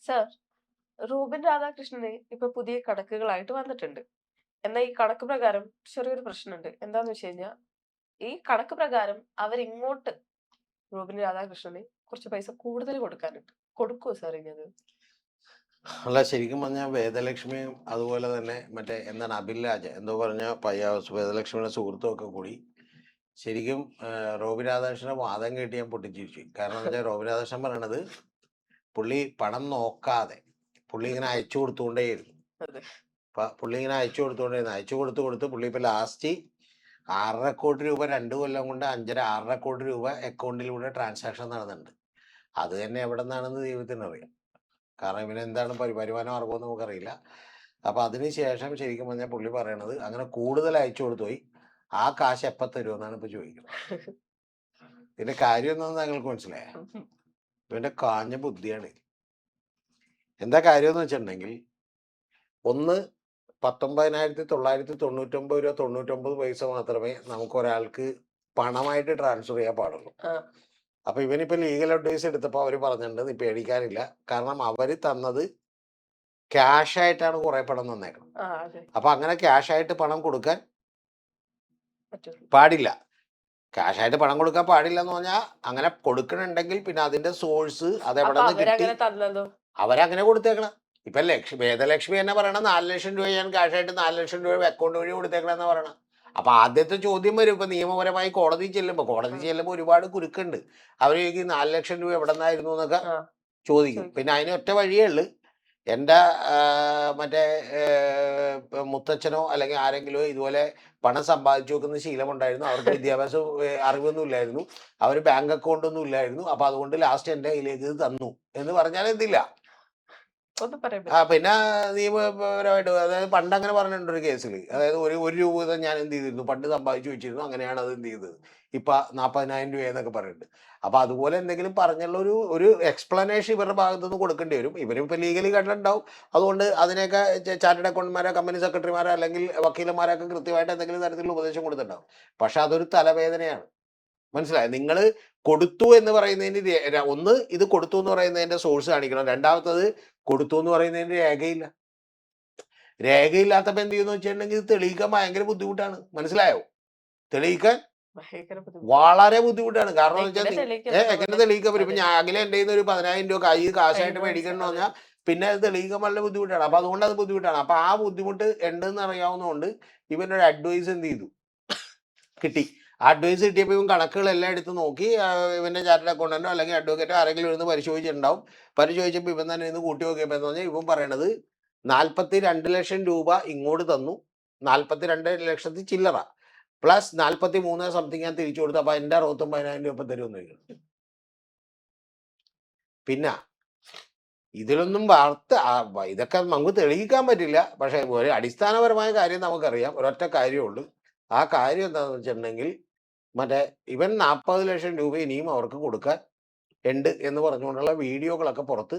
Sir, Rubin രാധാകൃഷ്ണന് ഇപ്പൊ പുതിയ കണക്കുകളായിട്ട് വന്നിട്ടുണ്ട്. എന്നാൽ ഈ കണക്ക് പ്രകാരം ചെറിയൊരു പ്രശ്നമുണ്ട്. എന്താന്ന് വെച്ച് കഴിഞ്ഞാൽ ഈ കണക്ക് പ്രകാരം അവരിങ്ങോട്ട് റൂബിൻ രാധാകൃഷ്ണന് കുറച്ച് പൈസ കൂടുതൽ കൊടുക്കാനുണ്ട്. കൊടുക്കുവോ സാർ ഇനി അത്? അല്ല, ശരിക്കും പറഞ്ഞാൽ വേദലക്ഷ്മിയും അതുപോലെ തന്നെ മറ്റേ എന്താണ് അഭിലാജ് എന്തോ പറഞ്ഞ വേദലക്ഷ്മിയുടെ സുഹൃത്തും ഒക്കെ കൂടി ശരിക്കും റോബി രാധാകൃഷ്ണന്റെ വാദം കേട്ട് ഞാൻ പൊട്ടിച്ചിരിച്ചു. കാരണം എന്താ വെച്ചാൽ റോബി രാധാകൃഷ്ണൻ പറയണത് പുള്ളി പണം നോക്കാതെ പുള്ളി ഇങ്ങനെ അയച്ചു കൊടുത്തുകൊണ്ടേയിരുന്നു. പുള്ളി ഇങ്ങനെ അയച്ചു കൊടുത്തുകൊണ്ടേയിരുന്നു. അയച്ചു കൊടുത്ത് പുള്ളി ഇപ്പൊ ലാസ്റ്റ് 6.5 കോടി രൂപ 2 കൊല്ലം കൊണ്ട് 6.5 കോടി രൂപ അക്കൗണ്ടിലൂടെ ട്രാൻസാക്ഷൻ നടന്നിട്ടുണ്ട്. അത് തന്നെ എവിടെ നിന്നാണെന്ന് ദൈവത്തിന് അറിയാം. കാരണം ഇവന് എന്താണ് വരുമാന മാർഗമെന്ന് നമുക്കറിയില്ല. അപ്പൊ അതിനുശേഷം ശരിക്കും പറഞ്ഞാൽ പുള്ളി പറയണത് അങ്ങനെ കൂടുതൽ അയച്ചു കൊടുത്തു പോയി, ആ കാശ് എപ്പ തരുമെന്നാണ് ഇപ്പൊ ചോദിക്കുന്നത്. ഇതിന്റെ കാര്യം എന്താണെന്ന് താങ്കൾക്ക് മനസ്സിലായ? ഇവന്റെ കാഞ്ഞ ബുദ്ധിയാണ്. എന്താ കാര്യം എന്ന് വെച്ചിട്ടുണ്ടെങ്കിൽ, ഒന്ന് 19,999 രൂപ 99 പൈസ മാത്രമേ നമുക്ക് ഒരാൾക്ക് പണമായിട്ട് ട്രാൻസ്ഫർ ചെയ്യാൻ പാടുള്ളൂ. അപ്പൊ ഇവനിപ്പോ ലീഗൽ അഡ്വൈസ് എടുത്തപ്പോ അവര് പറഞ്ഞിട്ടുണ്ട് നീ പേടിക്കാനില്ല, കാരണം അവര് തന്നത് ക്യാഷ് ആയിട്ടാണ് കുറെ പണം തന്നേക്കണം. അപ്പൊ അങ്ങനെ ക്യാഷ് ആയിട്ട് പണം കൊടുക്കാൻ പാടില്ല. ക്യാഷ് ആയിട്ട് പണം കൊടുക്കാൻ പാടില്ല എന്ന് പറഞ്ഞാൽ അങ്ങനെ കൊടുക്കണുണ്ടെങ്കിൽ പിന്നെ അതിന്റെ സോഴ്സ് അത് എവിടെ നിന്ന് കിട്ടി അവരങ്ങനെ കൊടുത്തേക്കണം. ഇപ്പൊ വേദലക്ഷ്മി തന്നെ പറയണം 4 ലക്ഷം രൂപ ഞാൻ ക്യാഷ് ആയിട്ട് 4 ലക്ഷം രൂപ അക്കൗണ്ട് വഴി കൊടുത്തേക്കണെന്ന് പറയണം. അപ്പൊ ആദ്യത്തെ ചോദ്യം വരും, ഇപ്പൊ നിയമപരമായി കോടതി ചെല്ലുമ്പോ ഒരുപാട് കുരുക്കുണ്ട്. അവര് ചോദിക്കും 4 ലക്ഷം രൂപ എവിടെ നിന്നായിരുന്നു എന്നൊക്കെ ചോദിക്കും. പിന്നെ അതിന് ഒറ്റ വഴിയേ ഉള്ളു, എൻ്റെ മറ്റേ മുത്തച്ഛനോ അല്ലെങ്കിൽ ആരെങ്കിലോ ഇതുപോലെ പണം സമ്പാദിച്ചു വെക്കുന്ന ശീലമുണ്ടായിരുന്നു. അവർക്ക് വിദ്യാഭ്യാസ അറിവൊന്നും ഇല്ലായിരുന്നു, അവർ ബാങ്ക് അക്കൗണ്ട് ഒന്നും ഇല്ലായിരുന്നു. അപ്പൊ അതുകൊണ്ട് ലാസ്റ്റ് എൻ്റെ കയ്യിലേക്ക് ഇത് തന്നു എന്ന് പറഞ്ഞാൽ എന്തില്ല. പിന്നെ നിയമപരമായിട്ട്, അതായത് പണ്ട് അങ്ങനെ പറഞ്ഞിട്ടുണ്ട് ഒരു കേസിൽ, അതായത് ഒരു രൂപ ഞാൻ എന്ത് ചെയ്തിരുന്നു പണ്ട് സമ്പാദിച്ചു വെച്ചിരുന്നു, അങ്ങനെയാണ് അത് എന്ത് ചെയ്തത് ഇപ്പൊ 40,000 രൂപ എന്നൊക്കെ പറയുന്നുണ്ട്. അപ്പൊ അതുപോലെ എന്തെങ്കിലും പറഞ്ഞുള്ള ഒരു എക്സ്പ്ലനേഷൻ ഇവരുടെ ഭാഗത്തുനിന്ന് കൊടുക്കേണ്ടി വരും. ഇവരും ഇപ്പൊ ലീഗലി കണ്ടിട്ടുണ്ടാവും. അതുകൊണ്ട് അതിനൊക്കെ ചാർട്ടേഡ് അക്കൗണ്ടന്മാരോ കമ്പനി സെക്രട്ടറിമാരോ അല്ലെങ്കിൽ വക്കീലന്മാരൊക്കെ കൃത്യമായിട്ട് എന്തെങ്കിലും തരത്തിലുള്ള ഉപദേശം കൊടുത്തിട്ടുണ്ടാവും. പക്ഷെ അതൊരു തലവേദനയാണ്. മനസ്സിലായോ? നിങ്ങൾ കൊടുത്തു എന്ന് പറയുന്നതിന് ഒന്ന് ഇത് കൊടുത്തു എന്ന് പറയുന്നതിന്റെ സോഴ്സ് കാണിക്കണം. രണ്ടാമത്തത് കൊടുത്തു എന്ന് പറയുന്നതിന്റെ രേഖയില്ല. രേഖയില്ലാത്തപ്പോ എന്ത് ചെയ്യുന്ന വെച്ചിട്ടുണ്ടെങ്കിൽ ഇത് തെളിയിക്കാൻ ഭയങ്കര ബുദ്ധിമുട്ടാണ്. മനസ്സിലായോ? തെളിയിക്കാൻ വളരെ ബുദ്ധിമുട്ടാണ്. കാരണം എന്ന് വെച്ചാൽ എങ്ങനെ തെളിയിക്കാൻ പറ്റും? ഇപ്പൊ ഞാൻ അഖില എൻ്റെ ഒരു 10,000 രൂപ കാശായിട്ട് മേടിക്കണം എന്ന് പറഞ്ഞാൽ പിന്നെ അത് തെളിയിക്കാൻ വളരെ ബുദ്ധിമുട്ടാണ്. അപ്പൊ അതുകൊണ്ട് അത് ബുദ്ധിമുട്ടാണ്. അപ്പൊ ആ ബുദ്ധിമുട്ട് ഉണ്ടെന്ന് അറിയാവുന്നതുകൊണ്ട് ഇവനൊരു അഡ്വൈസ് എന്ത് ചെയ്തു കിട്ടി. അഡ്വൈസ് കിട്ടിയപ്പോൾ ഇവൻ കണക്കുകളെല്ലാം എടുത്ത് നോക്കി ഇവന്റെ ചാർട്ടേഡ് അക്കൗണ്ടന്റോ അല്ലെങ്കിൽ അഡ്വക്കേറ്റോ ആരെങ്കിലും ഇരുന്ന് പരിശോധിച്ചിട്ടുണ്ടാവും. പരിശോധിച്ചപ്പോൾ ഇവൻ തന്നെ ഇന്ന് കൂട്ടി നോക്കിയപ്പോൾ എന്ന് പറഞ്ഞാൽ ഇവൻ പറയണത് 42 ലക്ഷം രൂപ ഇങ്ങോട്ട് തന്നു, 42 ലക്ഷത്തി ചില്ലറ പ്ലസ് 43 സംതിങ് ഞാൻ തിരിച്ചു കൊടുത്തു. അപ്പൊ എന്റെ 69,000 രൂപ തരുമെന്ന് ചോദിക്കണം. പിന്നെ ഇതിലൊന്നും ഇതൊക്കെ നമുക്ക് തെളിയിക്കാൻ പറ്റില്ല. പക്ഷെ ഒരു അടിസ്ഥാനപരമായ കാര്യം നമുക്കറിയാം. ഒരൊറ്റ കാര്യമുള്ളൂ. ആ കാര്യം എന്താണെന്ന് വെച്ചിട്ടുണ്ടെങ്കിൽ മറ്റേ ഇവൻ 40 ലക്ഷം രൂപ ഇനിയും അവർക്ക് കൊടുക്കാൻ ഉണ്ട് എന്ന് പറഞ്ഞുകൊണ്ടുള്ള വീഡിയോകളൊക്കെ പുറത്ത്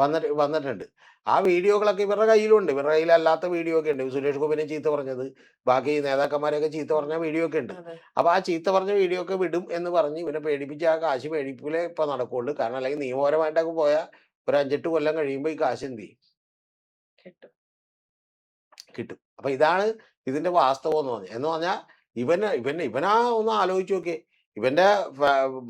വന്നിട്ടുണ്ട്. ആ വീഡിയോകളൊക്കെ ഇവരുടെ കയ്യിലുണ്ട്. ഇവരുടെ കയ്യിലല്ലാത്ത വീഡിയോ ഒക്കെ ഉണ്ട്. സുരേഷ് ഗോപിനെ ചീത്ത പറഞ്ഞത്, ബാക്കി നേതാക്കന്മാരെയൊക്കെ ചീത്ത പറഞ്ഞ വീഡിയോ ഒക്കെ ഉണ്ട്. അപ്പൊ ആ ചീത്ത പറഞ്ഞ വീഡിയോ ഒക്കെ വിടും എന്ന് പറഞ്ഞ് ഇവനെ പേടിപ്പിച്ച് ആ കാശ് മേടിപ്പിലെ ഇപ്പൊ നടക്കുള്ളൂ. കാരണം അല്ലെങ്കിൽ നിയമപരമായിട്ടൊക്കെ പോയാൽ ഒരു 5-8 കൊല്ലം കഴിയുമ്പോൾ ഈ കാശ് എന്ത് ചെയ്യും? കിട്ടും. അപ്പൊ ഇതാണ് ഇതിന്റെ വാസ്തവം എന്ന് പറഞ്ഞാൽ ഇവനാ ഒന്ന് ആലോചിച്ച് നോക്കിയേ. ഇവന്റെ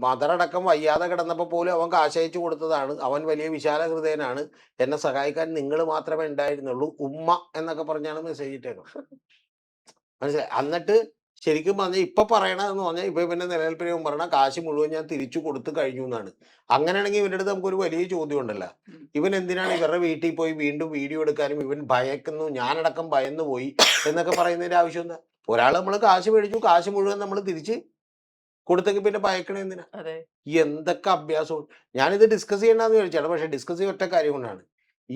മദറടക്കം വയ്യാതെ കിടന്നപ്പോ പോലും അവൻ കാശയച്ചു കൊടുത്തതാണ്. അവൻ വലിയ വിശാല ഹൃദയനാണ്, എന്നെ സഹായിക്കാൻ നിങ്ങൾ മാത്രമേ ഉണ്ടായിരുന്നുള്ളൂ ഉമ്മ എന്നൊക്കെ പറഞ്ഞാണ് മെസ്സേജ് ഇട്ടേക്കുന്നത്. മനസ്സിലായി? എന്നിട്ട് ശരിക്കും പറഞ്ഞാൽ ഇപ്പൊ പറയണതെന്ന് പറഞ്ഞാൽ ഇപ്പൊ ഇവന്റെ നിലനിൽപ്പിന് പറയണ കാശ് മുഴുവൻ ഞാൻ തിരിച്ചു കൊടുത്തു കഴിഞ്ഞു എന്നാണ്. അങ്ങനെയാണെങ്കിൽ ഇവരുടെ അടുത്ത് നമുക്കൊരു വലിയ ചോദ്യം ഉണ്ടല്ലോ, ഇവൻ എന്തിനാണ് ഇവരുടെ വീട്ടിൽ പോയി വീണ്ടും വീഡിയോ എടുക്കാനും ഇവൻ ഭയക്കുന്നു, ഞാനടക്കം ഭയന്നു പോയി എന്നൊക്കെ പറയുന്നതിന്റെ ആവശ്യം എന്താ? ഒരാൾ നമ്മൾ കാശ് മേടിച്ചു, കാശ് മുഴുവൻ നമ്മൾ തിരിച്ച് കൊടുത്തെങ്കിൽ പിന്നെ ഭയക്കണ എന്തിനാ? എന്തൊക്കെ അഭ്യാസവും. ഞാനിത് ഡിസ്കസ് ചെയ്യണ്ടെന്ന് ചോദിച്ചാണ്. പക്ഷെ ഡിസ്കസ് ചെയ്യ ഒറ്റ കാര്യം കൊണ്ടാണ്,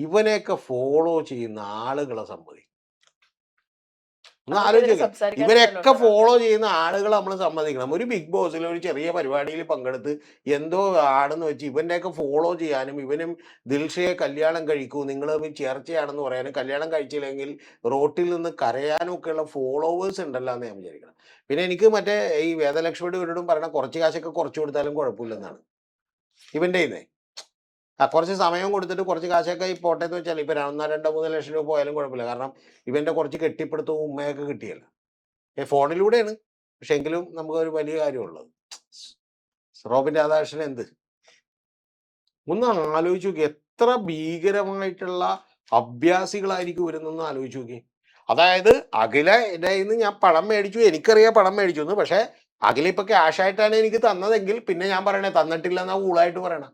ഇവനെയൊക്കെ ഫോളോ ചെയ്യുന്ന ആളുകളെ സമ്മതിക്കും. ഇവരൊക്കെ ഫോളോ ചെയ്യുന്ന ആളുകൾ നമ്മൾ സമ്മതിക്കണം. ഒരു ബിഗ് ബോസിൽ ഒരു ചെറിയ പരിപാടിയിൽ പങ്കെടുത്ത് എന്തോ ആണെന്ന് വെച്ച് ഇവന്റെയൊക്കെ ഫോളോ ചെയ്യാനും ഇവനും ദിൽഷയെ കല്യാണം കഴിക്കൂ നിങ്ങൾ തമ്മിൽ ചേർച്ചയാണെന്ന് പറയാനും കല്യാണം കഴിച്ചില്ലെങ്കിൽ റോട്ടിൽ നിന്ന് കരയാനും ഒക്കെയുള്ള ഫോളോവേഴ്സ് ഉണ്ടല്ലോ എന്ന് ഞാൻ വിചാരിക്കണം. പിന്നെ എനിക്ക് മറ്റേ ഈ വേദലക്ഷ്മിയുടെ ഇവരോടും പറയണ കുറച്ച് കാശൊക്കെ കുറച്ചു കൊടുത്താലും കുഴപ്പമില്ലെന്നാണ് ഇവന്റെ ഇതേ. കുറച്ച് സമയം കൊടുത്തിട്ട് കുറച്ച് കാശൊക്കെ ഈ പോട്ടേന്ന് വെച്ചാൽ ഇപ്പൊ 1-2-3 ലക്ഷം രൂപ പോയാലും കുഴപ്പമില്ല. കാരണം ഇവന്റെ കുറച്ച് കെട്ടിപ്പിടുത്തവും ഉമ്മയൊക്കെ കിട്ടിയല്ലോ. ഫോണിലൂടെയാണ്. പക്ഷെ എങ്കിലും നമുക്കൊരു വലിയ കാര്യമുള്ളത്. റോബിൻ രാധാകൃഷ്ണൻ എന്ത് ഒന്ന് ആലോചിച്ച് നോക്കി. എത്ര ഭീകരമായിട്ടുള്ള അഭ്യാസികളായിരിക്കും ഇവരെന്നൊന്ന് ആലോചിച്ച് നോക്കി. അതായത് അഖിലയുടെ കയ്യിന്ന് ഞാൻ പണം മേടിച്ചു, എനിക്കറിയാം പണം മേടിച്ചു എന്ന്. പക്ഷെ അഖില ഇപ്പൊ ക്യാഷ് ആയിട്ടാണ് എനിക്ക് തന്നതെങ്കിൽ പിന്നെ ഞാൻ പറയണേ തന്നിട്ടില്ല എന്നാ കൂളായിട്ട് പറയണം.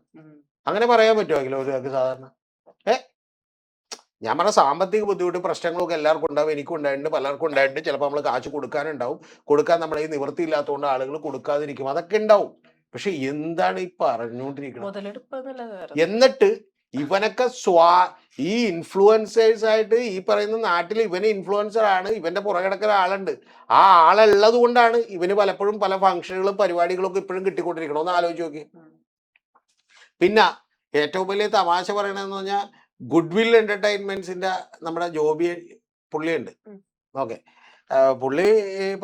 അങ്ങനെ പറയാൻ പറ്റുമോ അഖില ഒരാൾക്ക് സാധാരണ? ഞാൻ പറഞ്ഞ സാമ്പത്തിക ബുദ്ധിമുട്ട് പ്രശ്നങ്ങളൊക്കെ എല്ലാവർക്കും ഉണ്ടാവും. എനിക്കും ഉണ്ടായിട്ടുണ്ട്, പലർക്കും ഉണ്ടായിട്ടുണ്ട്. ചിലപ്പോൾ നമ്മൾ കാശ് കൊടുക്കാനുണ്ടാവും. കൊടുക്കാൻ നമ്മളെ ഈ നിവൃത്തി ഇല്ലാത്തതുകൊണ്ട് ആളുകൾ കൊടുക്കാതിരിക്കും. അതൊക്കെ ഉണ്ടാവും. പക്ഷെ എന്താണ് ഈ പറഞ്ഞുകൊണ്ടിരിക്കുന്നത്? മുതലെടുപ്പ് എന്നല്ലാതെ വേറെ എന്നിട്ട് ഇവനൊക്കെ ഈ ഇൻഫ്ലുവൻസേഴ്സ് ആയിട്ട് ഈ പറയുന്ന നാട്ടിൽ ഇവന് ഇൻഫ്ലുവൻസർ ആണ്, ഇവന്റെ പുറകിടക്കുന്ന ആളുണ്ട്. ആ ആളുള്ളത് കൊണ്ടാണ് ഇവന് പലപ്പോഴും പല ഫംഗ്ഷനുകളും പരിപാടികളും ഒക്കെ ഇപ്പോഴും കിട്ടിക്കൊണ്ടിരിക്കണം. ഒന്ന് ആലോചിച്ച് നോക്കി. പിന്നെ ഏറ്റവും വലിയ തമാശ പറയണെന്ന് പറഞ്ഞാൽ ഗുഡ്വിൽ എന്റർടൈൻമെന്റ്സിന്റെ നമ്മുടെ ജോബി പുള്ളിയുണ്ട്. ഓക്കെ, പുള്ളി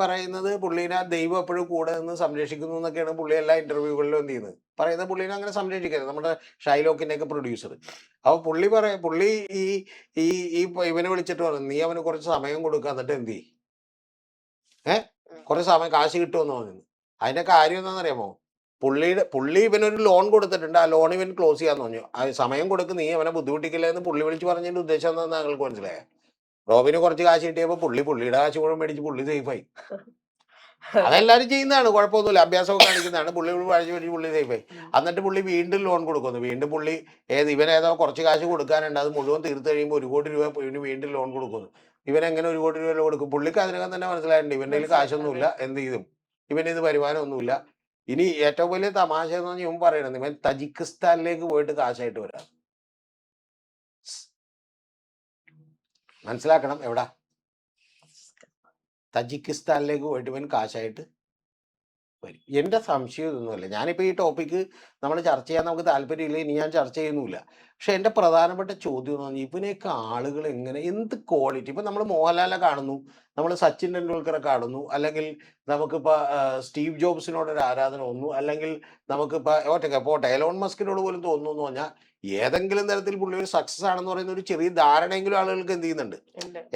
പറയുന്നത് പുള്ളീനെ ദൈവം എപ്പോഴും കൂടെ നിന്ന് സംരക്ഷിക്കുന്നു എന്നൊക്കെയാണ് പുള്ളി എല്ലാ ഇന്റർവ്യൂകളിലും എന്ത് ചെയ്യുന്നത് പറയുന്നത്. പുള്ളീനെ അങ്ങനെ സംരക്ഷിക്കരുത്, നമ്മുടെ ഷൈലോക്കിന്റെ ഒക്കെ പ്രൊഡ്യൂസർ. അപ്പൊ പുള്ളി ഈ ഈ ഈ ഇവനെ വിളിച്ചിട്ട് പറഞ്ഞു, നീ അവന് കുറച്ച് സമയം കൊടുക്കുക, എന്നിട്ട് എന്ത് ചെയ്യും, കുറച്ച് സമയം കാശ് കിട്ടുമെന്ന് പറഞ്ഞു. അതിന്റെ കാര്യം എന്താണെന്നറിയാമോ? പുള്ളി ഇവനൊരു ലോൺ കൊടുത്തിട്ടുണ്ട്. ആ ലോൺ ഇവൻ ക്ലോസ് ചെയ്യാന്ന് പറഞ്ഞു. ആ സമയം കൊടുക്ക്, നീ അവനെ ബുദ്ധിമുട്ടിക്കില്ല എന്ന് പുള്ളി വിളിച്ച് പറഞ്ഞതിന്റെ ഉദ്ദേശം എന്താണെന്ന് ഞങ്ങൾക്ക് മനസ്സിലായ. റോബിന് കുറച്ച് കാശ് കിട്ടിയപ്പോൾ പുള്ളിയുടെ കാശ് മുഴുവൻ മേടിച്ച് പുള്ളി സേഫായി. അതെല്ലാരും ചെയ്യുന്നതാണ്, കുഴപ്പമൊന്നുമില്ല. അഭ്യാസമൊക്കെ കാണിക്കുന്നതാണ്. പുള്ളി കാശ് മേടിച്ച് പുള്ളി സേഫായി. എന്നിട്ട് പുള്ളി വീണ്ടും ലോൺ കൊടുക്കുന്നു. വീണ്ടും പുള്ളി ഇവനേതോ കുറച്ച് കാശ് കൊടുക്കാനുണ്ട്, അത് മുഴുവൻ തീർത്ത് കഴിയുമ്പോൾ 1 കോടി രൂപ ഇവന് വീണ്ടും ലോൺ കൊടുക്കുന്നു. ഇവനെങ്ങനെ 1 കോടി രൂപ കൊടുക്കും? പുള്ളിക്ക് അതിനകം തന്നെ മനസ്സിലായിട്ടുണ്ട് ഇവന്റെ കയ്യിൽ കാശൊന്നുമില്ല, എന്ത് ചെയ്തും ഇവനിത് വരുമാനമൊന്നുമില്ല. ഇനി ഏറ്റവും വലിയ തമാശ എന്ന് പറഞ്ഞാൽ ഇവൻ പറയണത് ഇവൻ തജിക്കിസ്ഥാനിലേക്ക് പോയിട്ട് കാശായിട്ട് വരാം. മനസ്സിലാക്കണം, എവിടാ? തജിക്കിസ്ഥാനിലേക്ക് പോയിട്ട് ഇവൻ കാശായിട്ട് വരും. എന്റെ സംശയം ഇതൊന്നുമല്ല. ഞാനിപ്പോ ഈ ടോപ്പിക്ക് നമ്മൾ ചർച്ച ചെയ്യാൻ നമുക്ക് താല്പര്യമില്ല, ഇനി ഞാൻ ചർച്ച ചെയ്യുന്നില്ല. പക്ഷെ എന്റെ പ്രധാനപ്പെട്ട ചോദ്യം എന്ന് പറഞ്ഞാൽ ഇവനെയൊക്കെ ആളുകൾ എങ്ങനെ, എന്ത് ക്വാളിറ്റി? ഇപ്പൊ നമ്മൾ മോഹൻലാലിനെ കാണുന്നു, നമ്മൾ സച്ചിൻ ടെണ്ടുൽക്കറെ കാണുന്നു, അല്ലെങ്കിൽ നമുക്കിപ്പോ സ്റ്റീവ് ജോബ്സിനോടൊരു ആരാധന തോന്നുന്നു, അല്ലെങ്കിൽ നമുക്കിപ്പോ പോട്ടെ എലോൺ മസ്കിനോട് പോലും തോന്നുന്നു എന്ന് പറഞ്ഞാൽ ഏതെങ്കിലും തരത്തിൽ പുള്ളി ഒരു സക്സസ് ആണെന്ന് പറയുന്ന ഒരു ചെറിയ ധാരണയെങ്കിലും ആളുകൾക്ക് എന്ത് ചെയ്യുന്നുണ്ട്.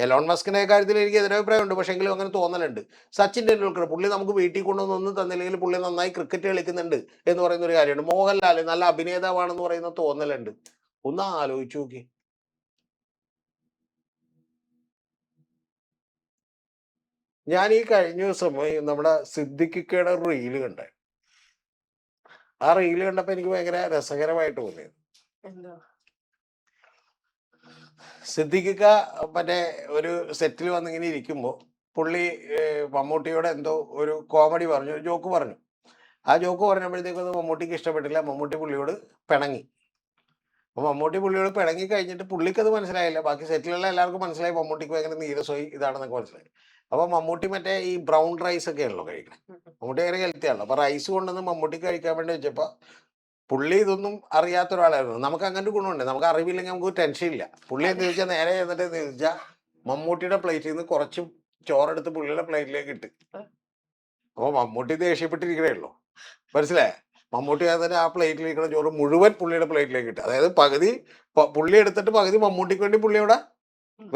എലോൺ മസ്കിന്റെ കാര്യത്തിൽ എനിക്ക് എതിരഭിപ്രായമുണ്ട്, പക്ഷെ എങ്കിലും അങ്ങനെ തോന്നലുണ്ട്. സച്ചിൻ ടെണ്ടുൽക്കർ പുള്ളി നമുക്ക് വീട്ടിൽ കൊണ്ടുവന്നൊന്നും തന്നില്ലെങ്കിൽ പുള്ളി നന്നായി ക്രിക്കറ്റ് കളിക്കുന്നുണ്ട് എന്ന് പറയുന്ന ഒരു കാര്യമുണ്ട്. മോഹൻലാൽ നല്ല അഭിനേതാവാണെന്ന് പറയുന്ന തോന്നലുണ്ട്. ഒന്ന് ആലോചിച്ചു നോക്കി. ഞാൻ ഈ കഴിഞ്ഞ ദിവസം നമ്മുടെ സിദ്ദിഖിക്കയുടെ ഒരു റീല് കണ്ടേ. ആ റീല് കണ്ടപ്പോ എനിക്ക് ഭയങ്കര രസകരമായിട്ട് തോന്നിയത്. സിദ്ദിഖിക്ക മറ്റേ ഒരു സെറ്റിൽ വന്നിങ്ങനെ ഇരിക്കുമ്പോൾ പുള്ളി മമ്മൂട്ടിയോട് എന്തോ ഒരു കോമഡി പറഞ്ഞു, ഒരു ജോക്ക് പറഞ്ഞു. ആ ജോക്ക് പറഞ്ഞപ്പോഴത്തേക്കൊന്നും മമ്മൂട്ടിക്ക് ഇഷ്ടപ്പെട്ടില്ല. മമ്മൂട്ടി പുള്ളിയോട് പിണങ്ങി. അപ്പൊ മമ്മൂട്ടി പുള്ളിയോട് പിണങ്ങി കഴിഞ്ഞിട്ട് പുള്ളിക്കത് മനസ്സിലായില്ല. ബാക്കി സെറ്റിലുള്ള എല്ലാവർക്കും മനസ്സിലായി മമ്മൂട്ടിക്ക് ഭയങ്കര നീരസോയി ഇതാണെന്നൊക്കെ മനസ്സിലായി. അപ്പൊ മമ്മൂട്ടി മറ്റേ ഈ ബ്രൗൺ റൈസ് ഒക്കെ ആണല്ലോ കഴിക്കണേ. മമ്മൂട്ടി ഭയങ്കര ഹെൽത്തി ആണല്ലോ. അപ്പൊ റൈസ് കൊണ്ടുവന്ന് മമ്മൂട്ടിക്ക് കഴിക്കാൻ വേണ്ടി വെച്ചപ്പോ പുള്ളി ഇതൊന്നും അറിയാത്ത ഒരാളായിരുന്നു. നമുക്ക് അങ്ങനത്തെ ഗുണമുണ്ട്, നമുക്ക് അറിവില്ലെങ്കിൽ നമുക്ക് ടെൻഷൻ ഇല്ല. പുള്ളി എന്ന് ചോദിച്ചാൽ നേരെ എന്നിട്ട് എന്ന് ചോദിച്ചാൽ മമ്മൂട്ടിയുടെ പ്ലേറ്റിൽ നിന്ന് കുറച്ച് ചോറെടുത്ത് പുള്ളിയുടെ പ്ലേറ്റിലേക്ക് ഇട്ട്. അപ്പൊ മമ്മൂട്ടി ദേഷ്യപ്പെട്ടിരിക്കണേ ഉള്ളൂ, മനസ്സിലായേ? മമ്മൂട്ടി അതിന് ആ പ്ലേറ്റിലിരിക്കുന്ന ചോറ് മുഴുവൻ പുള്ളിയുടെ പ്ലേറ്റിലേക്ക് ഇട്ട്. അതായത് പകുതി പുള്ളി എടുത്തിട്ട് പകുതി മമ്മൂട്ടിക്ക് വേണ്ടി പുള്ളി അവിടെ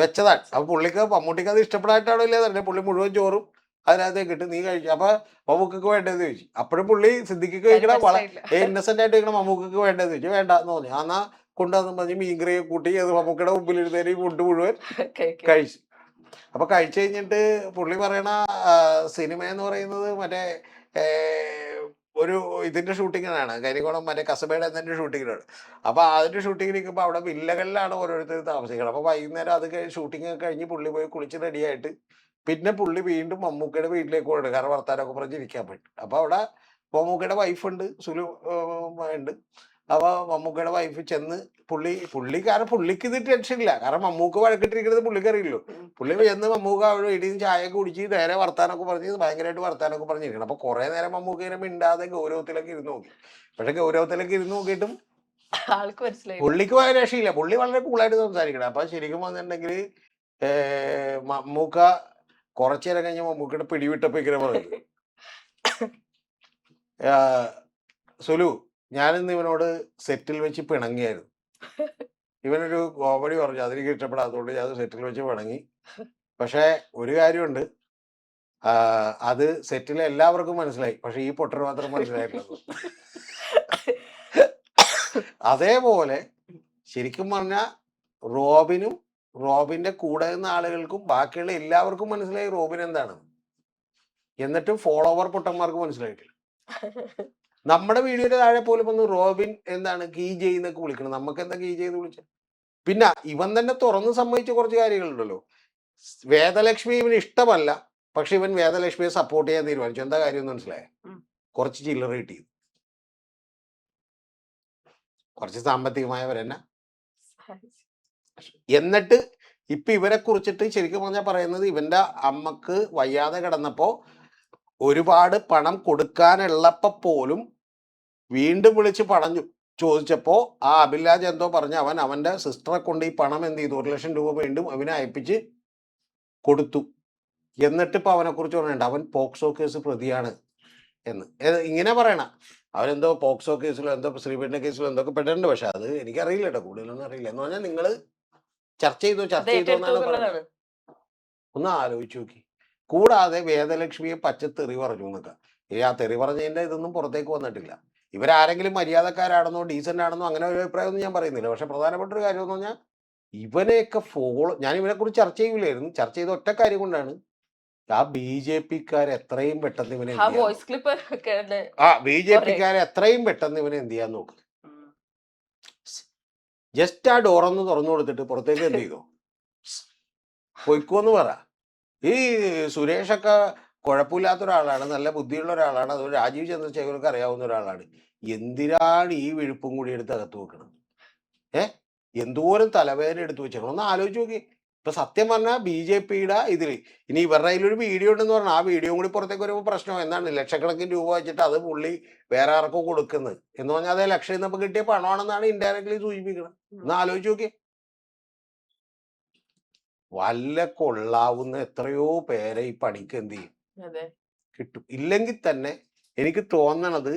വെച്ചതാണ്. അപ്പൊ മമ്മൂട്ടിക്ക് അത് ഇഷ്ടപ്പെടായിട്ടാണോ ഇല്ല തന്നെ പുള്ളി മുഴുവൻ ചോറും അതിനകത്തേക്ക് ഇട്ട് നീ കഴിച്ചു. അപ്പൊ മമ്മൂക്കൊക്കെ വേണ്ടതെന്ന് ചോദിച്ചു. അപ്പോഴും പുള്ളി സിദ്ദിഖിക്ക് കഴിക്കണ വളരെ ഇന്നസെന്റ് ആയിട്ട് കഴിക്കണം. മമ്മൂക്കൊക്കെ വേണ്ടതെന്ന് ചോദിച്ചു. വേണ്ടെന്ന് തോന്നി. എന്നാ കൊണ്ടുവന്ന് പറഞ്ഞ് മീൻകറിയെ കൂട്ടി അത് മമ്മൂക്കയുടെ മുമ്പിൽ ഇരുന്നേരം ഫുഡ് മുഴുവൻ കഴിച്ചു. അപ്പൊ കഴിച്ചു കഴിഞ്ഞിട്ട് പുള്ളി പറയണ സിനിമ എന്ന് പറയുന്നത് മറ്റേ ഒരു ഇതിന്റെ ഷൂട്ടിങ്ങിനാണ്, കരികോണം മറ്റേ കസബയുടെ എന്നതിന്റെ ഷൂട്ടിങ്ങിനാണ്. അപ്പൊ അതിന്റെ ഷൂട്ടിങ്ങിന് നിൽക്കുമ്പോൾ അവിടെ വില്ലകളിലാണ് ഓരോരുത്തർ താമസിക്കുന്നത്. അപ്പൊ വൈകുന്നേരം അത് ഷൂട്ടിംഗ് ഒക്കെ കഴിഞ്ഞ് പുള്ളി പോയി കുളിച്ച് റെഡിയായിട്ട് പിന്നെ പുള്ളി വീണ്ടും മമ്മൂക്കയുടെ വീട്ടിലേക്ക് പോകണം, കാരണം വർത്താനൊക്കെ പറഞ്ഞ് ഇരിക്കാൻ പറ്റും. അപ്പൊ അവിടെ മമ്മൂക്കയുടെ വൈഫുണ്ട്, സുലു ഉണ്ട്. അപ്പൊ മമ്മൂക്കയുടെ വൈഫ് ചെന്ന് കാരണം പുള്ളിക്ക് ഇത് ടെൻഷൻ ഇല്ല, കാരണം മമ്മൂക്ക് വഴക്കിട്ടിരിക്കുന്നത് പുള്ളിക്ക് അറിയില്ലോ. പുള്ളി ചെന്ന് മമ്മൂക്ക അവിടെ വീട്ടിൽ നിന്ന് ചായയൊക്കെ കുടിച്ച് നേരെ വർത്താനൊക്കെ പറഞ്ഞ് ഭയങ്കരമായിട്ട് വർത്താനൊക്കെ പറഞ്ഞിരിക്കണം. അപ്പൊ കുറെ നേരം മമ്മൂക്ക ഇങ്ങനെ മിണ്ടാതെ ഗൗരവത്തിലൊക്കെ ഇരുന്ന് നോക്കി. പക്ഷെ ഗൗരവത്തിലൊക്കെ ഇരുന്ന് നോക്കിയിട്ടും പുള്ളിക്ക് ഭയങ്കര രക്ഷയില്ല. പുള്ളി വളരെ കൂളായിട്ട് സംസാരിക്കണം. അപ്പൊ ശരിക്കും വന്നിട്ടുണ്ടെങ്കിൽ മമ്മൂക്ക കുറച്ചു നേരം കഴിഞ്ഞ മമ്മൂക്കയുടെ പിടിവിട്ടപ്പോ ഇങ്ങനെ പറഞ്ഞു, സുലു ഞാനിന്ന് ഇവനോട് സെറ്റിൽ വെച്ച് പിണങ്ങിയായിരുന്നു. ഇവനൊരു കോമഡി പറഞ്ഞു, അതെനിക്ക് ഇഷ്ടപ്പെടാത്തതുകൊണ്ട് ഞാൻ സെറ്റിൽ വെച്ച് പിണങ്ങി. പക്ഷേ ഒരു കാര്യമുണ്ട്, അത് സെറ്റിലെ എല്ലാവർക്കും മനസ്സിലായി, പക്ഷെ ഈ പൊട്ടന് മാത്രം മനസ്സിലായിട്ടില്ല. അതേപോലെ ശരിക്കും പറഞ്ഞാൽ റോബിനും റോബിന്റെ കൂടെ നിന്ന ആളുകൾക്കും ബാക്കിയുള്ള എല്ലാവർക്കും മനസ്സിലായി റോബിൻ എന്താണ്. എന്നിട്ടും ഫോളോവർ പൊട്ടന്മാർക്ക് മനസ്സിലായിട്ടില്ല. നമ്മുടെ വീഡിയോയുടെ താഴെ പോലും വന്ന് റോബിൻ എന്താണ് കീ ചെയ്യുന്നൊക്കെ വിളിക്കണം. നമുക്ക് എന്താ കീ ചെയ്ത് വിളിച്ച? പിന്നെ ഇവൻ തന്നെ തുറന്ന് സമ്മതിച്ച കുറച്ച് കാര്യങ്ങളുണ്ടല്ലോ. വേദലക്ഷ്മി ഇവന് ഇഷ്ടമല്ല, പക്ഷെ ഇവൻ വേദലക്ഷ്മിയെ സപ്പോർട്ട് ചെയ്യാൻ തീരുമാനിച്ചു. എന്താ കാര്യം മനസ്സിലായ? കുറച്ച് ചില്ലറ കിട്ടി, കുറച്ച് സാമ്പത്തികമായവരെന്നെ. എന്നിട്ട് ഇപ്പൊ ഇവരെ കുറിച്ചിട്ട് ശരിക്കും പറഞ്ഞാൽ പറയുന്നത്, ഇവന്റെ അമ്മക്ക് വയ്യാതെ കിടന്നപ്പോ ഒരുപാട് പണം കൊടുക്കാനുള്ളപ്പോ പോലും വീണ്ടും വിളിച്ച് പണം ചോദിച്ചപ്പോ ആ അഭിലാജ് എന്തോ പറഞ്ഞ അവന്റെ സിസ്റ്ററെ കൊണ്ട് ഈ പണം എന്ത് ചെയ്തു, 1 ലക്ഷം രൂപ വീണ്ടും അവനെ അയപ്പിച്ച് കൊടുത്തു. എന്നിട്ട് ഇപ്പൊ അവനെ കുറിച്ച് പറഞ്ഞിട്ടുണ്ട് അവൻ പോക്സോ കേസ് പ്രതിയാണ് എന്ന്. ഇങ്ങനെ പറയണ അവരെന്തോ പോക്സോ കേസിലോ എന്തോ ശ്രീപീഠന കേസിലോ എന്തൊക്കെ പെട്ടിട്ടുണ്ട്. പക്ഷെ അത് എനിക്കറിയില്ല കേട്ടോ, കൂടുതലൊന്നും അറിയില്ല. എന്ന് പറഞ്ഞാൽ നിങ്ങള് ചർച്ച ചെയ്തോ എന്നാണ് പറയുന്നത്. ഒന്ന് ആലോചിച്ച് നോക്കി. കൂടാതെ വേദലക്ഷ്മിയെ പച്ചത്തെറി പറഞ്ഞു എന്നൊക്കെ. ആ തെറി പറഞ്ഞതിന്റെ ഇതൊന്നും പുറത്തേക്ക് വന്നിട്ടില്ല. ഇവരാരെങ്കിലും മര്യാദക്കാരാണെന്നോ ഡീസന്റ് ആണെന്നോ അങ്ങനെ ഒരു അഭിപ്രായമൊന്നും ഞാൻ പറയുന്നില്ല. പക്ഷെ പ്രധാനപ്പെട്ട ഒരു കാര്യം എന്ന് പറഞ്ഞാൽ ഇവനെയൊക്കെ ഞാൻ ഇവനെ കുറിച്ച് ചർച്ച ചെയ്യില്ലായിരുന്നു. ചർച്ച ചെയ്ത ഒറ്റ കാര്യം കൊണ്ടാണ്, ആ BJP-ക്കാർ എത്രയും പെട്ടെന്ന് ഇവനെ BJP-ക്കാരെ എത്രയും പെട്ടെന്ന് ഇവനെ എന്ത് ചെയ്യാൻ നോക്ക്. ജസ്റ്റ് ആ ഡോറൊന്ന് തുറന്നു കൊടുത്തിട്ട് പുറത്തേക്ക് എന്ത് ചെയ്തോ, പൊയ്ക്കോന്ന് പറ. ഈ സുരേഷൊക്കെ കുഴപ്പമില്ലാത്ത ഒരാളാണ്, നല്ല ബുദ്ധിയുള്ള ഒരാളാണ്, അതുപോലെ രാജീവ് ചന്ദ്രശേഖർക്ക് അറിയാവുന്ന ഒരാളാണ്. എന്തിനാണ് ഈ വിഴുപ്പും കൂടി എടുത്ത് അകത്ത് വെക്കണം? എന്തോരം തലവേദന എടുത്ത് വെച്ചേക്കണം, ഒന്ന് ആലോചിച്ച് നോക്കി. ഇപ്പൊ സത്യം പറഞ്ഞാൽ BJP-യുടെ ഇതില് ഇനി ഇവരുടെ കയ്യിലൊരു വീഡിയോ ഉണ്ടെന്ന് പറഞ്ഞാൽ ആ വീഡിയോ കൂടി പുറത്തേക്ക് വരുമ്പോൾ പ്രശ്നം എന്താണ്? ലക്ഷക്കണക്കിന് രൂപ വെച്ചിട്ട് അത് പുള്ളി വേറെ ആർക്കോ കൊടുക്കുന്നത് എന്ന് പറഞ്ഞാൽ അതേ ലക്ഷം ഇന്നപ്പോ കിട്ടിയ പണമാണെന്നാണ് ഇൻഡയറക്ട്ലി സൂചിപ്പിക്കുന്നത്. ഒന്ന് ആലോചിച്ച് നോക്കി. വല്ല കൊള്ളാവുന്ന എത്രയോ പേരെ ഈ പണിക്ക് എന്ത് ചെയ്യും കിട്ടും. ഇല്ലെങ്കിൽ തന്നെ എനിക്ക് തോന്നണത്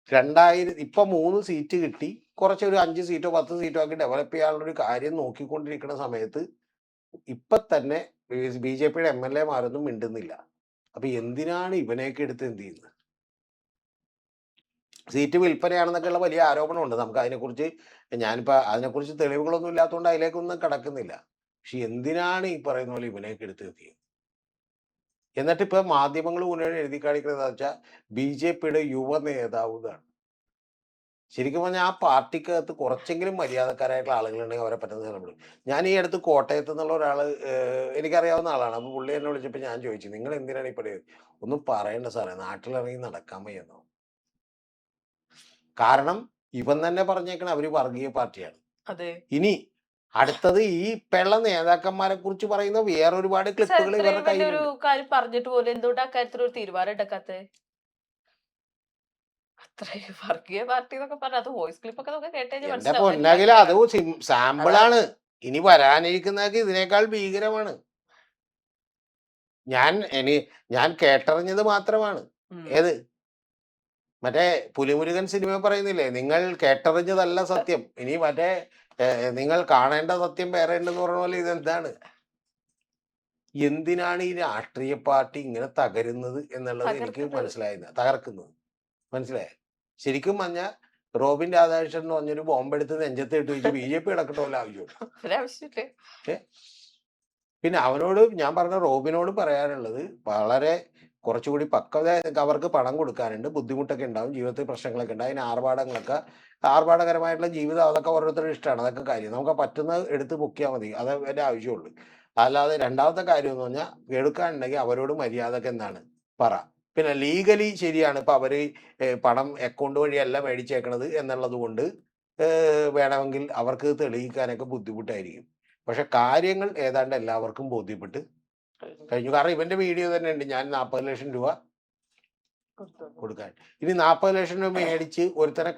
2000 ഇപ്പൊ 3 സീറ്റ് കിട്ടി, കുറച്ചൊരു 5 സീറ്റോ 10 സീറ്റോ ആക്കി ഡെവലപ്പ് ചെയ്യാനുള്ള ഒരു കാര്യം നോക്കിക്കൊണ്ടിരിക്കുന്ന സമയത്ത് ഇപ്പൊ തന്നെ BJP-യുടെ MLA-മാരൊന്നും മിണ്ടുന്നില്ല. അപ്പൊ എന്തിനാണ് ഇവനെയൊക്കെ എടുത്ത് എന്ത് ചെയ്യുന്നത്? സീറ്റ് വിൽപ്പനയാണെന്നൊക്കെയുള്ള വലിയ ആരോപണമുണ്ട്. നമുക്ക് അതിനെക്കുറിച്ച് അതിനെക്കുറിച്ച് തെളിവുകളൊന്നും ഇല്ലാത്തതുകൊണ്ട് അതിലേക്കൊന്നും കടക്കുന്നില്ല. പക്ഷെ എന്തിനാണ് ഈ പറയുന്ന പോലെ ഇവനെയൊക്കെ എടുത്ത് എന്ത് ചെയ്യും? എന്നിട്ട് ഇപ്പൊ മാധ്യമങ്ങൾ മുഴുവൻ എഴുതി കാണിക്കുന്നത് വെച്ചാൽ BJP-യുടെ യുവ നേതാവ് എന്നാണ്. ശരിക്കും പറഞ്ഞാൽ ആ പാർട്ടിക്കകത്ത് കുറച്ചെങ്കിലും മര്യാദക്കാരായിട്ടുള്ള ആളുകളുണ്ടെങ്കിൽ അവരെ പറ്റുന്ന സ്ഥലപ്പെടും. ഞാൻ ഈ അടുത്ത് കോട്ടയത്ത് നിന്നുള്ള ഒരാള് എനിക്കറിയാവുന്ന ആളാണ്. അപ്പൊ പുള്ളി എന്നെ വിളിച്ചപ്പോ ഞാൻ ചോദിച്ചു, നിങ്ങൾ എന്തിനാണ് ഈ പറയുന്നത്? ഒന്നും പറയണ്ട സാറേ, നാട്ടിലിറങ്ങി നടക്കാൻ വയ്യെന്നോ. കാരണം ഇവൻ തന്നെ പറഞ്ഞേക്കണ അവര് വർഗീയ പാർട്ടിയാണ്. ഇനി അടുത്തത് ഈ പെള്ള നേതാക്കന്മാരെ കുറിച്ച് പറയുന്ന വേറെ ഒരുപാട് ക്ലിപ്പുകൾ ഇവരുടെ കയ്യിൽ പറഞ്ഞിട്ട് പോലും എന്തുകൊണ്ട് ആ കാര്യത്തിൽ ഒരു തീരുമാനം എടുക്കാത്തത്? വർഗീയ പാർട്ടി എന്നൊക്കെ പറഞ്ഞ അത് വോയിസ് ക്ലിപ്പ് ഒക്കെ നമുക്ക് എന്റെ പൊന്നകില അത് സാമ്പിളാണ്. ഇനി വരാനിരിക്കുന്നതൊക്കെ ഇതിനേക്കാൾ ഭീകരമാണ്. ഞാൻ കേട്ടറിഞ്ഞത് മാത്രമാണ്. ഏത് മറ്റേ പുലിമുരുകൻ സിനിമ പറയുന്നില്ലേ, നിങ്ങൾ കേട്ടറിഞ്ഞതല്ല സത്യം, ഇനി മറ്റേ നിങ്ങൾ കാണേണ്ട സത്യം വേറെ ഉണ്ടെന്ന് പറഞ്ഞ പോലെ ഇതെന്താണ്? എന്തിനാണ് ഈ രാഷ്ട്രീയ പാർട്ടി ഇങ്ങനെ തകരുന്നത് എന്നുള്ളത് എനിക്ക് മനസ്സിലായില്ല. തകർക്കുന്നത് മനസ്സിലായ? ശരിക്കും പറഞ്ഞാൽ റോബിൻ രാധാകൃഷ്ണൻ എന്ന് പറഞ്ഞൊരു ബോംബെടുത്ത് നെഞ്ചത്ത് ഇട്ട് വെച്ച് BJP കിടക്കട്ടോല്ല ആവശ്യമില്ല. പിന്നെ അവനോട് ഞാൻ പറഞ്ഞ റോബിനോട് പറയാനുള്ളത്, വളരെ കുറച്ചുകൂടി പക്വത. അവർക്ക് പണം കൊടുക്കാനുണ്ട്, ബുദ്ധിമുട്ടൊക്കെ ഉണ്ടാവും, ജീവിതത്തിൽ പ്രശ്നങ്ങളൊക്കെ ഉണ്ട്, അതിന് ആർഭാടകരമായിട്ടുള്ള ജീവിതം അതൊക്കെ ഓരോരുത്തരുടെ ഇഷ്ടമാണ്, അതൊക്കെ കാര്യം. നമുക്ക് പറ്റുന്നത് എടുത്ത് പൊക്കിയാൽ മതി, അത് അതിൻ്റെ ആവശ്യമുള്ളൂ. അല്ലാതെ രണ്ടാമത്തെ കാര്യം എന്ന് പറഞ്ഞാൽ എടുക്കാനുണ്ടെങ്കിൽ അവരോട് മര്യാദക്ക് എന്താണ് പറ. പിന്നെ ലീഗലി ശരിയാണ്, ഇപ്പൊ അവര് പണം അക്കൗണ്ട് വഴിയല്ല മേടിച്ചേക്കണത് എന്നുള്ളത് കൊണ്ട് വേണമെങ്കിൽ അവർക്ക് തെളിയിക്കാനൊക്കെ ബുദ്ധിമുട്ടായിരിക്കും. പക്ഷെ കാര്യങ്ങൾ ഏതാണ്ട് എല്ലാവർക്കും ബോധ്യപ്പെട്ട് കഴിഞ്ഞു. കാരണം ഇവന്റെ വീഡിയോ തന്നെ ഉണ്ട്, ഞാൻ 40 ലക്ഷം രൂപ കൊടുക്കാൻ. ഇനി 40 ലക്ഷം രൂപ മേടിച്ച് ഒരുത്തനെ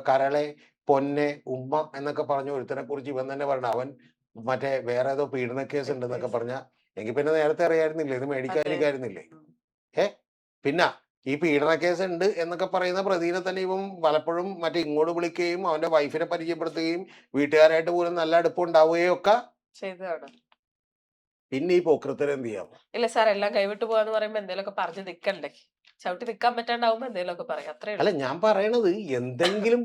കരളെ പൊന്നെ ഉമ്മ എന്നൊക്കെ പറഞ്ഞ ഒരുത്തനെ കുറിച്ച് ഇവൻ തന്നെ പറഞ്ഞ അവൻ മറ്റേ വേറെ ഏതോ പീഡന കേസ് ഉണ്ടെന്നൊക്കെ പറഞ്ഞ എങ്കിൽ പിന്നെ നേരത്തെ അറിയായിരുന്നില്ലേ, ഇത് മേടിക്കാതിരിക്കായിരുന്നില്ലേ? പിന്നെ ഈ പീഡന കേസ് ഉണ്ട് എന്നൊക്കെ പറയുന്ന പ്രതിനെ തന്നെ ഇവൻ പലപ്പോഴും മറ്റേ ഇങ്ങോട്ട് വിളിക്കുകയും അവന്റെ വൈഫിനെ പരിചയപ്പെടുത്തുകയും വീട്ടുകാരായിട്ട് പോലും നല്ല അടുപ്പം ഉണ്ടാവുകയും ഒക്കെ ചെയ്തതാണ്. പിന്നെ ഈ പോക്കൃത്തരം എന്ത് ചെയ്യാം? ഇല്ല സാർ, എല്ലാം കൈവിട്ട് പോവാന്ന് പറയുമ്പോ എന്തെങ്കിലുമൊക്കെ പറഞ്ഞു നിക്കണ്ടേ? ചവിട്ടി നിക്കാൻ പറ്റാണ്ടാവുമ്പോ എന്തെങ്കിലുമൊക്കെ പറയാം, അത്രേ അല്ല, ഉള്ളൂ. ഞാൻ പറയണത് എന്തെങ്കിലും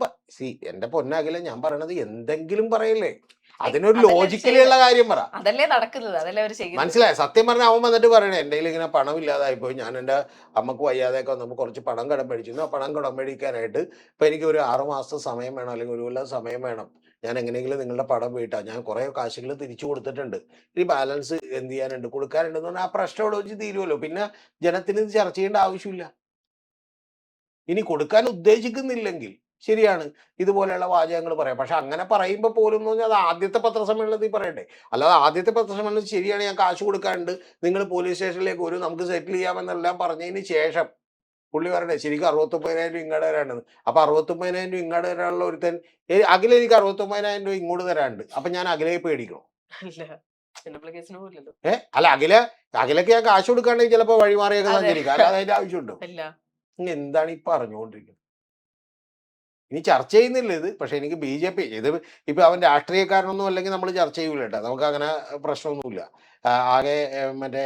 എന്റെ പൊന്നാകില, ഞാൻ പറയണത് എന്തെങ്കിലും പറയല്ലേ, അതിനൊരു അതല്ലേ അവര് ലോജിക്കലി ചെയ്യുന്നത്, ഉള്ള കാര്യം പറ. അതല്ലേ നടക്കുന്നത്, അതല്ലേ അവര് ചെയ്യുന്നത്. മനസ്സിലായ? സത്യം പറഞ്ഞ അവൻ വന്നിട്ട് പറയണേ, എൻ്റെ കയ്യിൽ ഇങ്ങനെ പണം ഇല്ലാതായി പോയി, ഞാൻ എൻ്റെ അമ്മക്ക് വയ്യാതെയൊക്കെ വന്നപ്പോൾ കുറച്ച് പണം കടം മേടിച്ചിരുന്നു, ആ പണം കടം മേടിക്കാനായിട്ട് ഇപ്പം എനിക്ക് ഒരു 6 മാസത്തെ സമയം വേണം, അല്ലെങ്കിൽ ഒരു കൊല്ലം സമയം വേണം, ഞാൻ എങ്ങനെയെങ്കിലും നിങ്ങളുടെ പണം വീട്ടാ, ഞാൻ കുറേ കാശുകൾ തിരിച്ചു കൊടുത്തിട്ടുണ്ട്, ഈ ബാലൻസ് എന്ത് ചെയ്യാനുണ്ട്, കൊടുക്കാനുണ്ടെന്ന് പറഞ്ഞാൽ ആ പ്രശ്നം ഇവിടെ വെച്ച് തീരുമല്ലോ. പിന്നെ ജനത്തിന് ഇത് ചർച്ച ചെയ്യേണ്ട ആവശ്യമില്ല. ഇനി കൊടുക്കാൻ ഉദ്ദേശിക്കുന്നില്ലെങ്കിൽ ശരിയാണ്, ഇതുപോലെയുള്ള വാചകങ്ങൾ പറയാം. പക്ഷെ അങ്ങനെ പറയുമ്പോൾ പോലും എന്ന് പറഞ്ഞാൽ അത് ആദ്യത്തെ പത്രസമ്മേളനത്തിൽ പറയണ്ടേ. അല്ലാതെ ആദ്യത്തെ പത്രസമ്മേളനത്തിൽ ശരിയാണ്, ഞാൻ കാശ് കൊടുക്കാനുണ്ട്, നിങ്ങൾ പോലീസ് സ്റ്റേഷനിലേക്ക് വരും, നമുക്ക് സെറ്റിൽ ചെയ്യാമെന്നെല്ലാം പറഞ്ഞതിന് ശേഷം പുള്ളി പറയണേ ശരിക്കും 69,000 രൂപ ഇങ്ങോട്ട് തരാണ്ടെന്ന്. അപ്പൊ 69,000 രൂപ ഇങ്ങോട്ട് തരാനുള്ള ഒരുത്തൻ അഖില എനിക്ക് 69,000 രൂപ ഇങ്ങോട്ട് തരാനുണ്ട്, അപ്പൊ ഞാൻ അഖിലയെ പേടിക്കണം? ഇല്ല, ചിലപ്പോൾ കേസിന് പോകില്ലല്ലോ. അല്ല, അഖിലക്ക് ഞാൻ കാശ് കൊടുക്കാണ്ടെങ്കിൽ ചിലപ്പോൾ വഴിമാറിയൊക്കെ അതെ. സഞ്ചരിക്കാം, അല്ലാതെ അതിന്റെ ആവശ്യമുണ്ടോ? ഇല്ല. ഇനി എന്താണ് ഈ പറഞ്ഞുകൊണ്ടിരിക്കുന്നത്? ഇനി ചർച്ച ചെയ്യുന്നില്ല ഇത്. പക്ഷെ എനിക്ക് BJP ഇത് ഇപ്പൊ അവൻ രാഷ്ട്രീയക്കാരനൊന്നും അല്ലെങ്കിൽ നമ്മൾ ചർച്ച ചെയ്യൂല കേട്ടോ, നമുക്ക് അങ്ങനെ പ്രശ്നമൊന്നുമില്ല. ആകെ മറ്റേ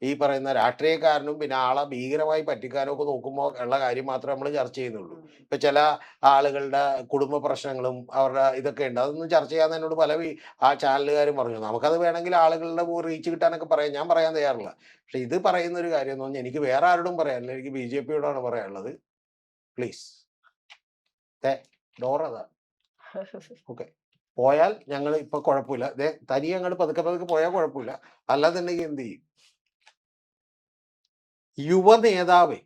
ഈ പറയുന്ന രാഷ്ട്രീയക്കാരനും പിന്നെ ആളെ ഭീകരമായി പറ്റിക്കാനും ഒക്കെ നോക്കുമ്പോൾ ഉള്ള കാര്യം മാത്രമേ നമ്മൾ ചർച്ച ചെയ്യുന്നുള്ളൂ. ഇപ്പൊ ചില ആളുകളുടെ കുടുംബ പ്രശ്നങ്ങളും അവരുടെ ഇതൊക്കെ ഉണ്ട്, അതൊന്നും ചർച്ച ചെയ്യാൻ എന്നോട് പല ആ ചാനലുകാരും പറഞ്ഞു. നമുക്കത് വേണമെങ്കിൽ ആളുകളുടെ റീച്ച് കിട്ടാനൊക്കെ പറയാം, ഞാൻ പറയാൻ തയ്യാറില്ല. പക്ഷെ ഇത് പറയുന്ന ഒരു കാര്യം എന്ന് പറഞ്ഞാൽ എനിക്ക് വേറെ ആരോടും പറയാനില്ല, എനിക്ക് BJPയോടാണ് പറയാനുള്ളത്. പ്ലീസ് ഡോർ അതാ. ഓക്കെ, പോയാൽ ഞങ്ങൾ ഇപ്പൊ കുഴപ്പമില്ല, തനിയെ അങ്ങോട്ട് പതുക്കെ പതുക്കെ പോയാൽ കുഴപ്പമില്ല, അല്ലാന്നുണ്ടെങ്കിൽ എന്ത് ചെയ്യും? യുവ നേതാവേ,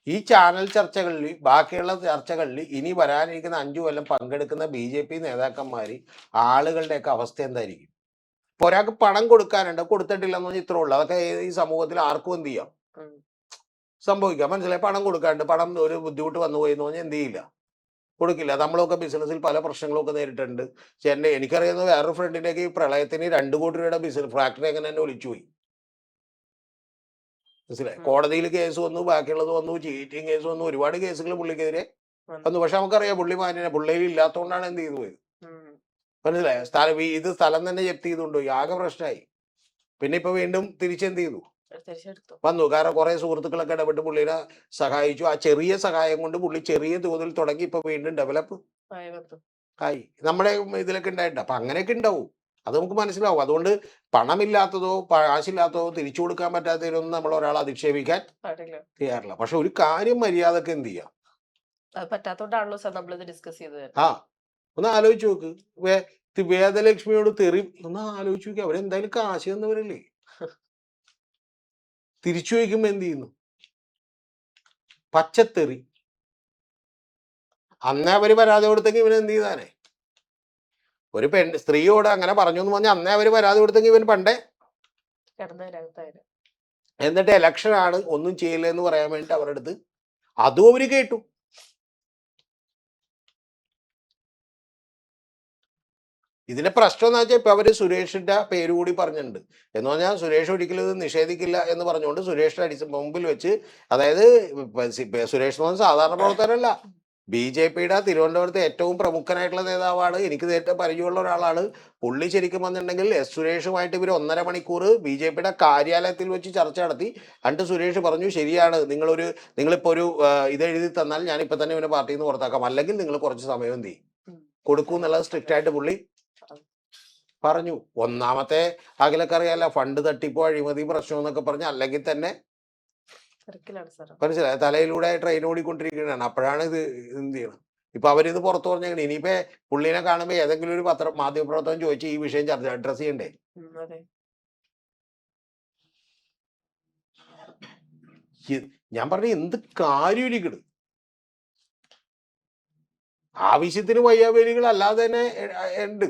ഈ ചാനൽ ചർച്ചകളിൽ ബാക്കിയുള്ള ചർച്ചകളിൽ ഇനി വരാനിരിക്കുന്ന 5 കൊല്ലം പങ്കെടുക്കുന്ന BJP നേതാക്കന്മാര് ആളുകളുടെയൊക്കെ അവസ്ഥ എന്തായിരിക്കും? ഇപ്പൊ ഒരാൾക്ക് പണം കൊടുക്കാനുണ്ട്, കൊടുത്തിട്ടില്ലെന്ന് പറഞ്ഞാൽ ഇത്രേ ഉള്ളൂ, അതൊക്കെ ഈ സമൂഹത്തിൽ ആർക്കും എന്ത് ചെയ്യാം, സംഭവിക്കാം. മനസ്സിലായി? പണം കൊടുക്കാണ്ട് പണം ഒരു ബുദ്ധിമുട്ട് വന്നു പോയി എന്ന് പറഞ്ഞാൽ എന്ത് ചെയ്യില്ല, കൊടുക്കില്ല. നമ്മളൊക്കെ ബിസിനസ്സിൽ പല പ്രശ്നങ്ങളൊക്കെ നേരിട്ടുണ്ട്. എനിക്കറിയുന്ന വേറൊരു ഫ്രണ്ടിൻ്റെയൊക്കെ ഈ പ്രളയത്തിന് 2 കോടി രൂപയുടെ ബിസിനസ് ഫാക്ടറി എങ്ങനെ തന്നെ ഒലിച്ചുപോയി. മനസ്സിലായി? കോടതിയിൽ കേസ് വന്നു, ബാക്കിയുള്ളത് വന്നു, ചീറ്റിംഗ് കേസ് വന്നു, ഒരുപാട് കേസുകൾ പുള്ളിക്കെതിരെ വന്നു. പക്ഷെ നമുക്കറിയാം പുള്ളി മാന്യനെ, പുള്ളിയിൽ ഇല്ലാത്തതുകൊണ്ടാണ് എന്ത് ചെയ്തു പോയത്. മനസ്സിലായോ? സ്ഥലം തന്നെ ജപ്തി ചെയ്തുകൊണ്ടുപോയി, ആകെ പ്രശ്നമായി. പിന്നെ ഇപ്പൊ വീണ്ടും തിരിച്ചെന്ത് ചെയ്തു, വന്നു. കാരണം കുറെ സുഹൃത്തുക്കളൊക്കെ ഇടപെട്ട് പുള്ളിനെ സഹായിച്ചു. ആ ചെറിയ സഹായം കൊണ്ട് പുള്ളി ചെറിയ തോതിൽ തുടങ്ങി ഇപ്പൊ വീണ്ടും ഡെവലപ്പ് ആയി. നമ്മുടെ ഇതിലൊക്കെ ഉണ്ടായിട്ടുണ്ട്. അപ്പൊ അങ്ങനെയൊക്കെ ഉണ്ടാവും, അത് നമുക്ക് മനസ്സിലാവും. അതുകൊണ്ട് പണമില്ലാത്തതോ കാശില്ലാത്തതോ തിരിച്ചു കൊടുക്കാൻ പറ്റാത്തതിനൊന്നും നമ്മൾ ഒരാളെ അധിക്ഷേപിക്കാൻ തയ്യാറില്ല. പക്ഷെ ഒരു കാര്യം മര്യാദക്ക് എന്ത് ചെയ്യാം, പറ്റാത്തോണ്ടാണല്ലോ സാർ നമ്മളിത് ഡിസ്കസ് ചെയ്തത്. ഒന്ന് ആലോചിച്ച് നോക്ക്. വേദലക്ഷ്മിയോട് തെറി ഒന്ന് ആലോചിച്ച് നോക്കി, അവരെന്തായാലും കാശ് തന്നവരല്ലേ, തിരിച്ചു വയ്ക്കുമ്പോ എന്ത് ചെയ്യുന്നു, പച്ചത്തെറി. അന്നേ അവര് പരാതി കൊടുത്തെങ്കിൽ ഇവൻ എന്ത് ചെയ്താനേ, ഒരു സ്ത്രീയോട് അങ്ങനെ പറഞ്ഞു എന്ന് പറഞ്ഞാൽ അന്നേ അവര് പരാതി കൊടുത്തെങ്കിൽ ഇവൻ പണ്ടേ. എന്നിട്ട് ഇലക്ഷൻ ആണ്, ഒന്നും ചെയ്യില്ല എന്ന് പറയാൻ വേണ്ടിട്ട് അവരുടെ അടുത്ത് അതും അവര് കേട്ടു. ഇതിന്റെ പ്രശ്നം എന്ന് വെച്ചാൽ ഇപ്പൊ അവര് സുരേഷിന്റെ പേര് കൂടി പറഞ്ഞിട്ടുണ്ട്. എന്ന് പറഞ്ഞാൽ സുരേഷ് ഒരിക്കലും ഇത് നിഷേധിക്കില്ല എന്ന് പറഞ്ഞുകൊണ്ട് സുരേഷിന്റെ മുമ്പിൽ വെച്ച്, അതായത് സുരേഷ് എന്ന് പറഞ്ഞാൽ സാധാരണ പ്രവർത്തകരല്ല, BJPയുടെ തിരുവനന്തപുരത്തെ ഏറ്റവും പ്രമുഖനായിട്ടുള്ള നേതാവാണ്, എനിക്ക് നേരിട്ട് പരിചയമുള്ള ഒരാളാണ് പുള്ളി. ശരിക്കും വന്നിട്ടുണ്ടെങ്കിൽ സുരേഷുമായിട്ട് ഇവർ 1.5 മണിക്കൂർ BJPയുടെ കാര്യാലയത്തിൽ വെച്ച് ചർച്ച നടത്തി. എന്നിട്ട് സുരേഷ് പറഞ്ഞു, ശരിയാണ്, നിങ്ങളിപ്പോ ഒരു ഇത് എഴുതി തന്നാൽ ഞാൻ ഇപ്പൊ തന്നെ ഇവനെ പാർട്ടിയിൽ നിന്ന് പുറത്താക്കാം, അല്ലെങ്കിൽ നിങ്ങൾ കുറച്ച് സമയം എന്ത് ചെയ്യും കൊടുക്കൂ എന്നുള്ളത് സ്ട്രിക്റ്റ് ആയിട്ട് പുള്ളി പറഞ്ഞു. ഒന്നാമത്തെ അഖിലക്കറിയാല ഫണ്ട് തട്ടിപ്പോ അഴിമതി പ്രശ്നം എന്നൊക്കെ പറഞ്ഞ, അല്ലെങ്കിൽ തന്നെ മനസ്സിലായ തലയിലൂടെ ട്രെയിൻ ഓടിക്കൊണ്ടിരിക്കുകയാണ്. അപ്പോഴാണ് ഇത് എന്ത് ചെയ്യണം. ഇപ്പൊ അവരിത് പുറത്തു പറഞ്ഞേക്കണേ. ഇനിയിപ്പോ പുള്ളിനെ കാണുമ്പോ ഏതെങ്കിലും ഒരു മാധ്യമപ്രവർത്തകൻ ചോദിച്ച് ഈ വിഷയം അഡ്രസ് ചെയ്യണ്ടേ? ഞാൻ പറഞ്ഞ എന്ത് കാര്യം ഇരിക്കണ്, ആവശ്യത്തിന് വയ്യാവേലികൾ അല്ലാതെ തന്നെ ഉണ്ട്.